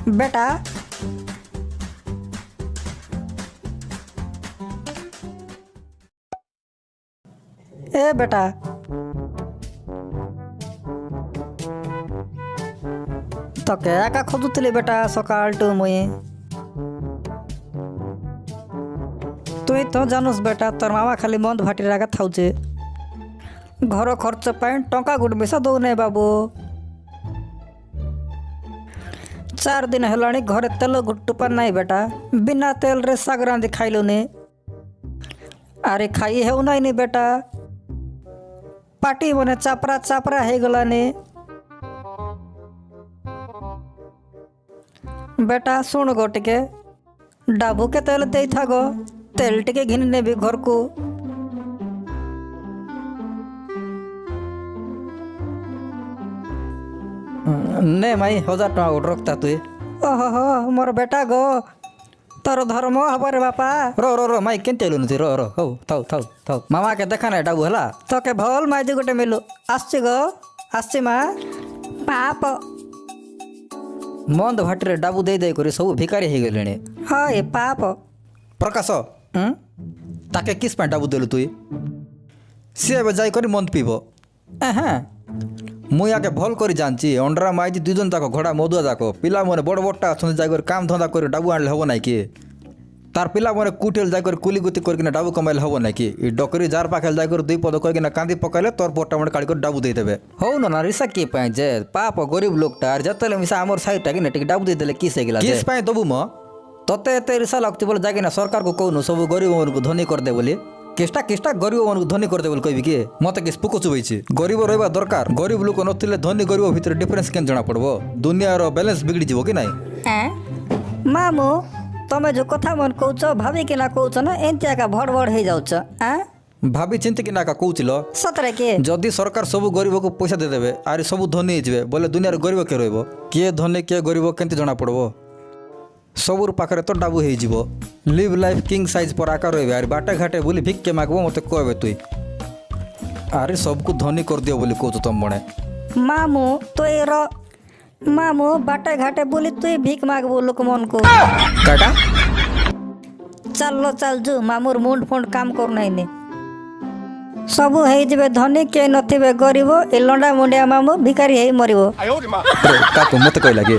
बेटा ए बेटा তোকে একা খোঁজুଥିଲି বেটা সকালটু মুই তুই তো জানুস বেটা তোর মামা খালি মদ ভাটি রাগা থাউছে ঘর খরচ ପାଇଁ ଟଙ୍କା ଗୋଟେ ମିଶା ଦଉନେ ବାବୁ 4 ଦିନ ହେଲାଣି ଘରେ ତେଲ ଗୁଟୁପା ନାହିଁ ବେଟା ବିନା ତେଲରେ ଶାଗ ରାନ୍ଧି ଖାଇଲୁନି ଆରେ ଖାଇ ହେଉନାଇନି ବେଟା ପାଟି ମନେ ଚାପରା ଚାପରା ହେଇଗଲାନି बेटा शुण गो टिके डाबू के तेल दे था गो तेल टिके घिन ने भी घर को ने माई 1000 टका उठ रखता तुई ओहो मोर बेटा गो तोर धर्म हबरे बापा रो रो रो माई केन तेलु नथि रो रो हो थाउ थाउ थाउ मामा के देखा ना डाबू हला तो के भल माई जे गोटे मिलु आछि गो आछि मा पाप मंद भाटी रे डाबू दे दे करी सब भिकारी हो गले हाँ ये पाप प्रकाश ताके किस पे डाबू देलु तुई सी एबे जाई करी मंद पीबो हाँ मुई आके भल करी जानची अंडरा माइजी दुजन जाक घोड़ा मधुआ जाक पिला मने बड़ बड़टा अछन जाई कर काम धंदा कर डाबू आनले हबो नाइ कि तार पिला मने कुटेल जाई कर कुली गुती करकिना डाबू कमाइल हबो नाइ कि ई डकरी जार पाखेल जाई कर दुई पद करकिना कांदी पकाइले तोर पोटा मने काडी कर डाबू दे देबे हो न रिसा के पाए जे पाप गरीब लोकटा आर जतले मिसा हमर साइटा कि नेटिक डाबू दे देले किस हेगिला किस पाए दबु म तते एते रिसा लागती बोले जागिना सरकार को कहनु सब गरीब मन को धनी कर दे बोली किस्टा किस्टा गरीब मन को धनी कर दे बोली कहबी कि मते किस पुको चुबैछि गरीब रहबा दरकार गरीब लोक नथिले धनी गरीब भितर डिफरेंस केन जणा पड़बो दुनिया रो बैलेंस बिगड़ी जिवो कि नाही मामू तमे जो कथा मन कहउछ भाभी के ना कहउछ ना एंतिया का भड़ भड़ हे जाउछ भाभी चिंता कि ना का कहउचिल सतरे के जदि सरकार सब गरीब को पैसा दे देबे आर सब धनी जिवे बोले दुनिया रे गरीब के रहबो किए धनी किए गरीब केंति जणा पड़बो सबुर पाखरे तो डाबू हो जीवो लिव लाइफ किंग साइज पर आकार रहे आर बाटे घाटे बोली भिक के मागबो मते कहबे तुई अरे सबको धनी कर दियो बोली कहतो तुम बणे मामू तो रो मामू बाटे घाटे बोली तुई भीख मागबो लोक मन को काटा चलो चल जो मामूर मुंड फुंड काम कर नहीं ने सबु हेई जबे धनी के नथिबे गरीब ए लंडा मुंडिया मामू भिखारी हेई मरिबो का तो मते कह लागे